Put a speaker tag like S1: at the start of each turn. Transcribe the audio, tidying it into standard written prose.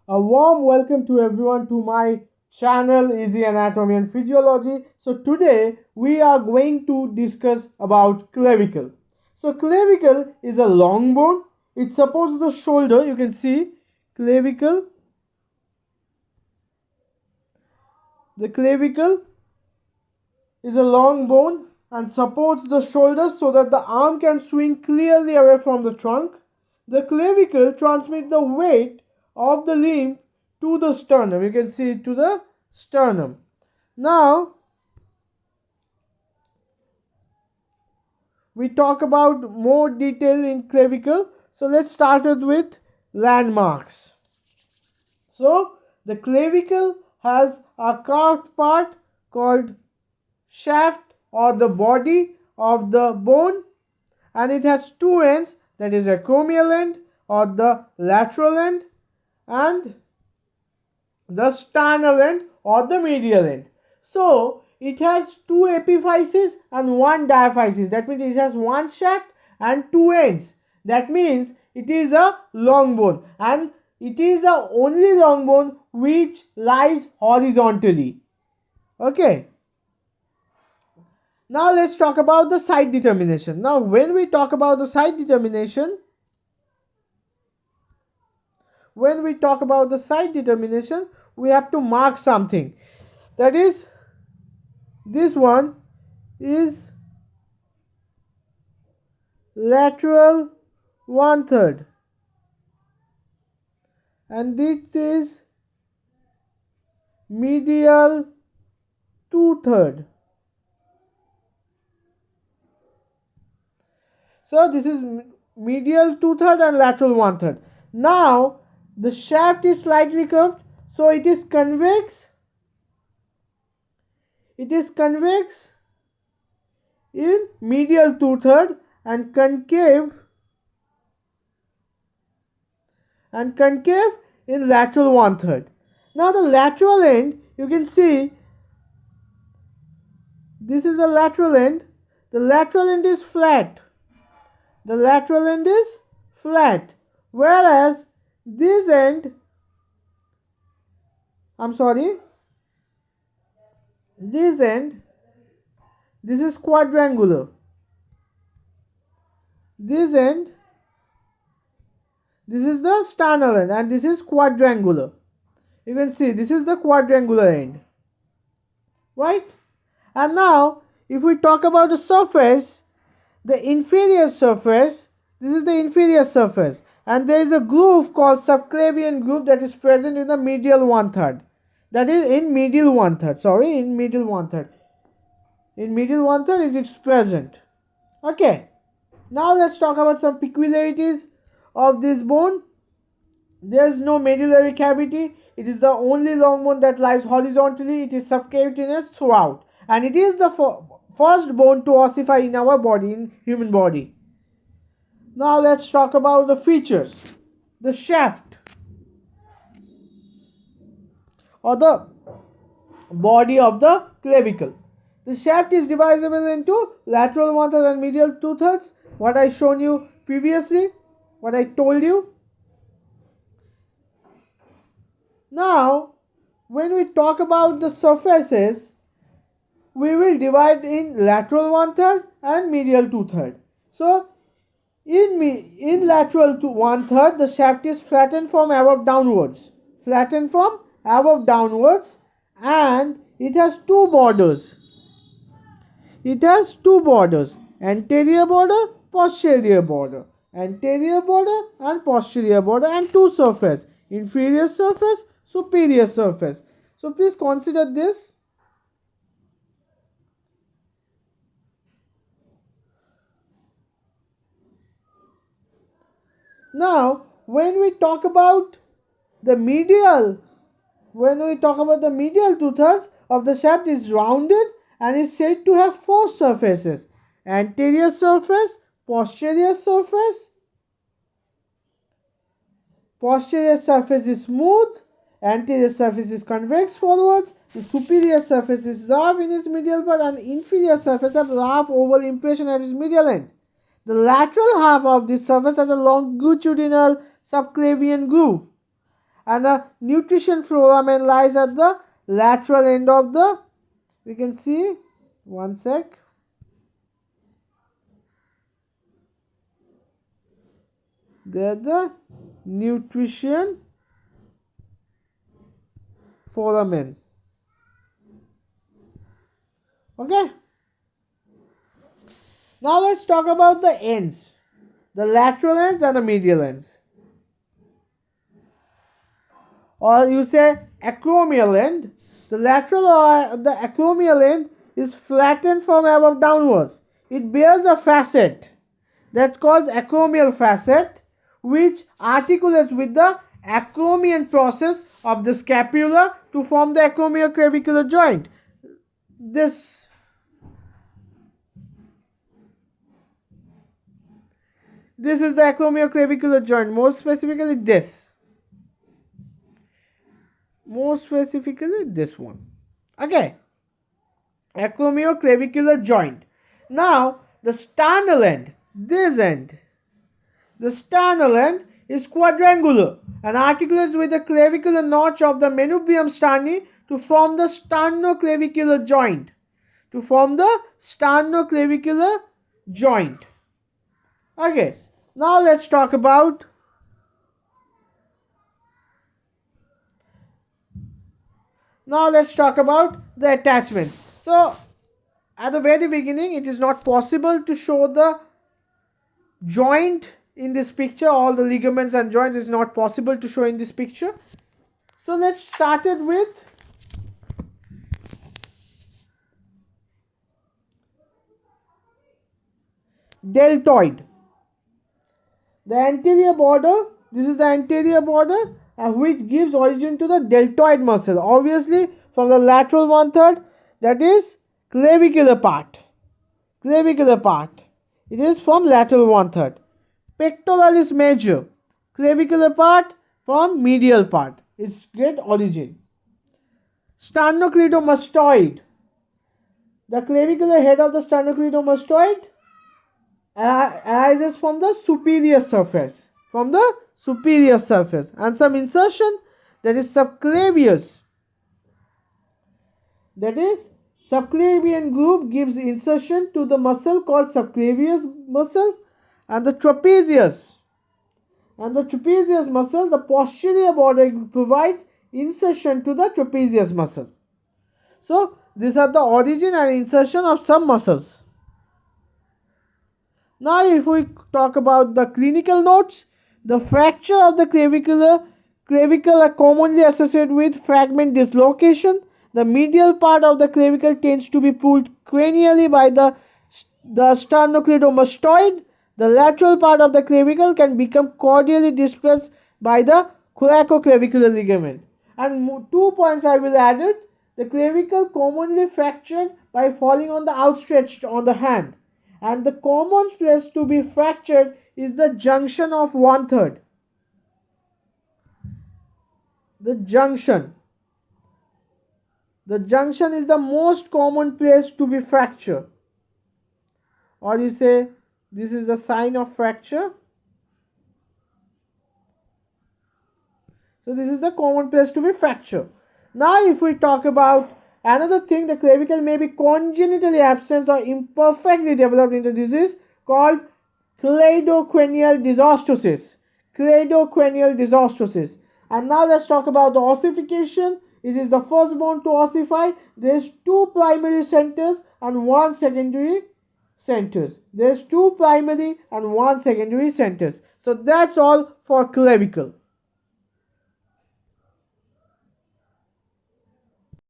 S1: A warm welcome to everyone to my channel Easy Anatomy and Physiology. So today we are going to discuss about clavicle. So clavicle is a long bone. It supports the shoulder. You can see clavicle. The clavicle is a long bone and supports the shoulders so that the arm can swing clearly away from the trunk. The clavicle transmits the weight of the limb to the sternum. You can see it to the sternum. Now we talk about more detail in clavicle. So let's start with landmarks. So the clavicle has a carved part called shaft or the body of the bone, and it has two ends, that is a acromial end or the lateral end and the sternal end or the medial end. So it has two epiphyses and one diaphysis. That means it has one shaft and two ends. That means it is a long bone, and it is the only long bone which lies horizontally. Okay. Now let's talk about the site determination. Now when we talk about the site determination, we have to mark something. That is, this one is lateral 1/3 and this is medial 2/3. So this is medial 2/3 and lateral 1/3. Now the shaft is slightly curved, so it is convex. It is convex in medial 2/3 and concave in lateral 1/3. Now the lateral end, you can see this is the lateral end. The lateral end is flat. The lateral end is flat, whereas this end, this is quadrangular. This end, this is the sternal end and this is quadrangular. You can see this is the quadrangular end, right? And now if we talk about the surface, the inferior surface, this is the inferior surface, and there is a groove called subclavian groove that is present in the medial 1/3. That is in medial 1/3. In medial 1/3. In medial 1/3 it is present. Okay. Now let's talk about some peculiarities of this bone. There is no medullary cavity. It is the only long bone that lies horizontally. It is subcutaneous throughout, and it is the first bone to ossify in our body, in human body. Now let's talk about the features. The shaft or the body of the clavicle. The shaft is divisible into lateral 1/3 and medial 2/3. What I shown you previously, what I told you. Now when we talk about the surfaces, we will divide in lateral 1/3 and medial 2/3. So in lateral 1/3, the shaft is flattened from above downwards. And it has two borders. Anterior border, posterior border. Anterior border and posterior border, and two surfaces. Inferior surface, superior surface. So please consider this. Now when we talk about the medial 2/3 of the shaft is rounded and is said to have four surfaces: anterior surface, posterior surface. Posterior surface is smooth, anterior surface is convex forwards, the superior surface is rough in its medial part, and inferior surface has rough oval impression at its medial end. The lateral half of this surface has a longitudinal subclavian groove, and the nutrition foramen lies at the lateral end of the, we can see, one sec. There the nutrition foramen. Okay. Now let's talk about the ends, the lateral ends and the medial ends. Or you say acromial end. The lateral or the acromial end is flattened from above downwards. It bears a facet that's called acromial facet, which articulates with the acromion process of the scapula to form the acromioclavicular joint. This is the acromioclavicular joint, more specifically this. More specifically this one. Okay. Acromioclavicular joint. Now the sternal end, this end. The sternal end is quadrangular and articulates with the clavicular notch of the manubrium sterni to form the sternoclavicular joint. To form the sternoclavicular joint. Okay. Now let's talk about the attachments. So at the very beginning, it is not possible to show the joint in this picture. All the ligaments and joints is not possible to show in this picture. So let's start it with deltoid. The anterior border, this is the anterior border, which gives origin to the deltoid muscle. Obviously, from the lateral 1/3, that is clavicular part. Clavicular part. It is from lateral 1/3. Pectoralis major. Clavicular part from medial part. Its get origin. Sternocleidomastoid. The clavicular head of the sternocleidomastoid arises from the superior surface. From the superior surface. And some insertion, that is subclavius. That is subclavian groove gives insertion to the muscle called subclavius muscle, and the trapezius. And the trapezius muscle, the posterior border provides insertion to the trapezius muscle. So these are the origin and insertion of some muscles. Now if we talk about the clinical notes, the fracture of the clavicle are commonly associated with fragment dislocation. The medial part of the clavicle tends to be pulled cranially by the sternocleidomastoid. The lateral part of the clavicle can become cordially displaced by the coracoclavicular ligament. And 2 points I will add it. The clavicle commonly fractured by falling on the outstretched on the hand. And the common place to be fractured is the junction of 1/3. The junction is the most common place to be fractured. Or you say this is a sign of fracture. So this is the common place to be fractured. Now if we talk about another thing, the clavicle may be congenitally absent or imperfectly developed into disease called cleidocranial dysostosis. Cleidocranial dysostosis. And now let's talk about the ossification. It is the first bone to ossify. There is 2 primary centers and 1 secondary centers. There is 2 primary and 1 secondary centers. So that's all for clavicle.